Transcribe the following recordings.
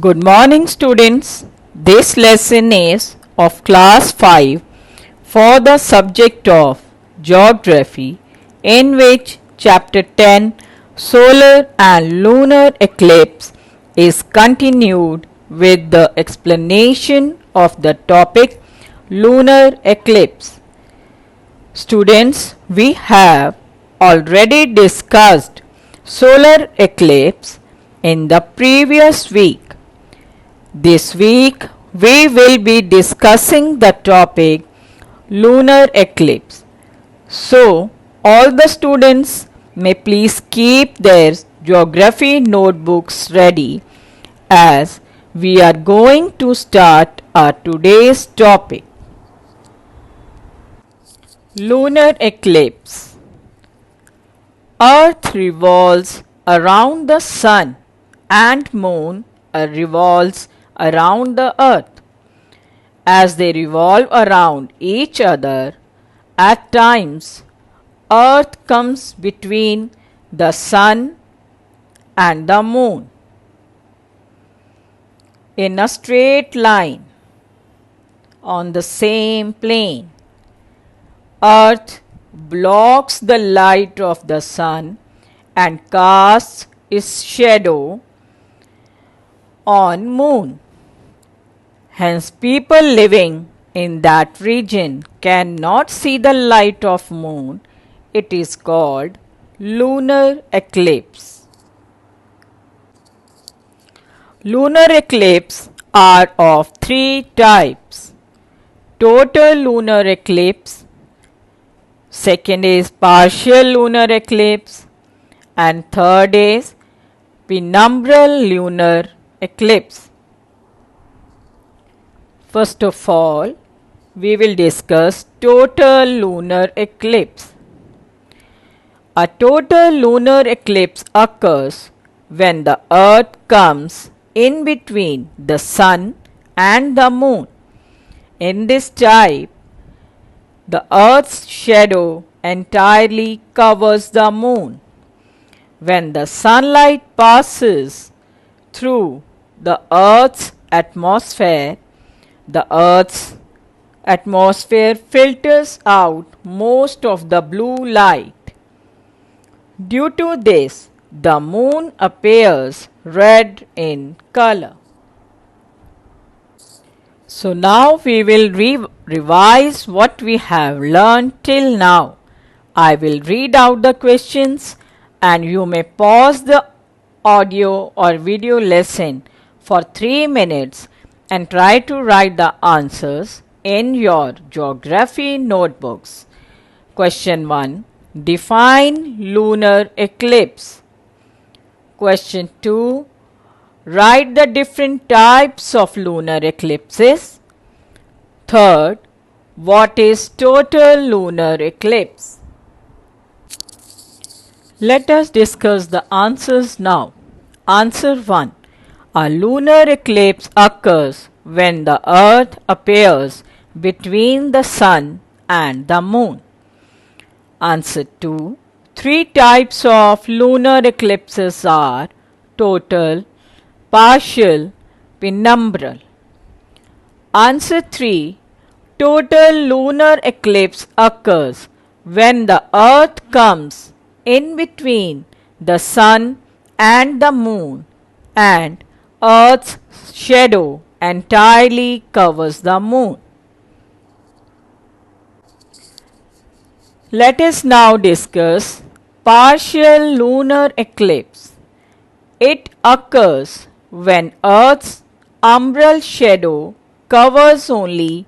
Good morning, students. This lesson is of class 5 for the subject of geography, in which chapter 10 solar and lunar eclipse is continued with the explanation of the topic lunar eclipse. Students, we have already discussed solar eclipse in the previous week. This week we will be discussing the topic lunar eclipse. So all the students may please keep their geography notebooks ready as we are going to start our today's topic. Lunar eclipse. Earth revolves around the sun and moon revolves around the earth. As they revolve around each other, at times earth comes between the sun and the moon in a straight line on the same plane. Earth blocks the light of the sun and casts its shadow on moon. Hence, people living in that region cannot see the light of moon. It is called lunar eclipse. Lunar eclipses are of three types. Total lunar eclipse, second is partial lunar eclipse, and third is penumbral lunar eclipse. First of all, we will discuss total lunar eclipse. A total lunar eclipse occurs when the earth comes in between the sun and the moon. In this type, the earth's shadow entirely covers the moon. When the sunlight passes through the earth's atmosphere, the earth's atmosphere filters out most of the blue light. Due to this, the moon appears red in color. So now we will revise what we have learned till now. I will read out the questions and you may pause the audio or video lesson for 3 minutes and try to write the answers in your geography notebooks. Question 1. Define lunar eclipse. Question 2. Write the different types of lunar eclipses. Third, what is total lunar eclipse? Let us discuss the answers now. Answer 1. A lunar eclipse occurs when the earth appears between the sun and the moon. Answer 2. Three types of lunar eclipses are total, partial, penumbral. Answer 3. Total lunar eclipse occurs when the earth comes in between the sun and the moon and earth's shadow entirely covers the moon. Let us now discuss partial lunar eclipse. It occurs when earth's umbral shadow covers only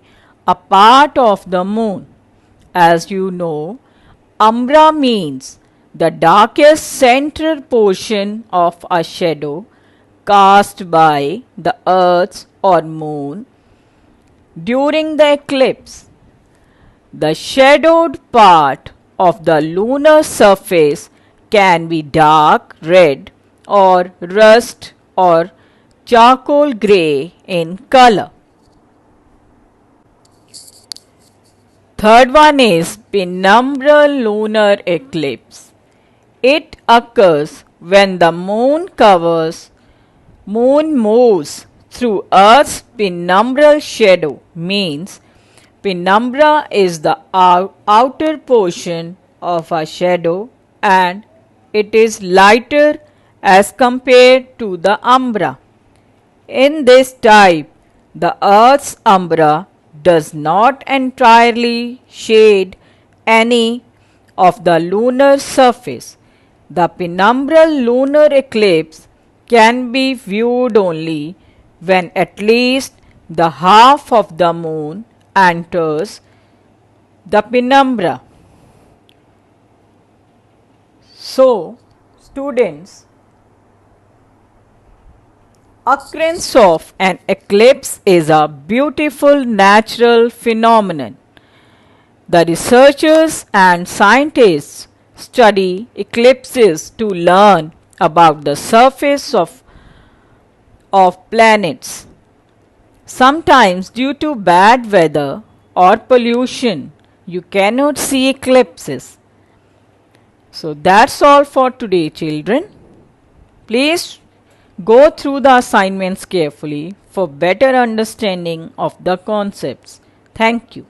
a part of the moon. As you know, umbra means the darkest central portion of a shadow cast by the earth or moon during the eclipse. The shadowed part of the lunar surface can be dark red or rust or charcoal grey in color. Third one is penumbral lunar eclipse. It occurs when the moon covers Moon moves through Earth's penumbral shadow means penumbra is the outer portion of a shadow and it is lighter as compared to the umbra. In this type, the Earth's umbra does not entirely shade any of the lunar surface. The penumbral lunar eclipse can be viewed only when at least the half of the moon enters the penumbra. So, students, occurrence of an eclipse is a beautiful natural phenomenon. The researchers and scientists study eclipses to learn about the surface of planets. Sometimes due to bad weather or pollution, you cannot see eclipses. So that's all for today, children. Please go through the assignments carefully for better understanding of the concepts. Thank you.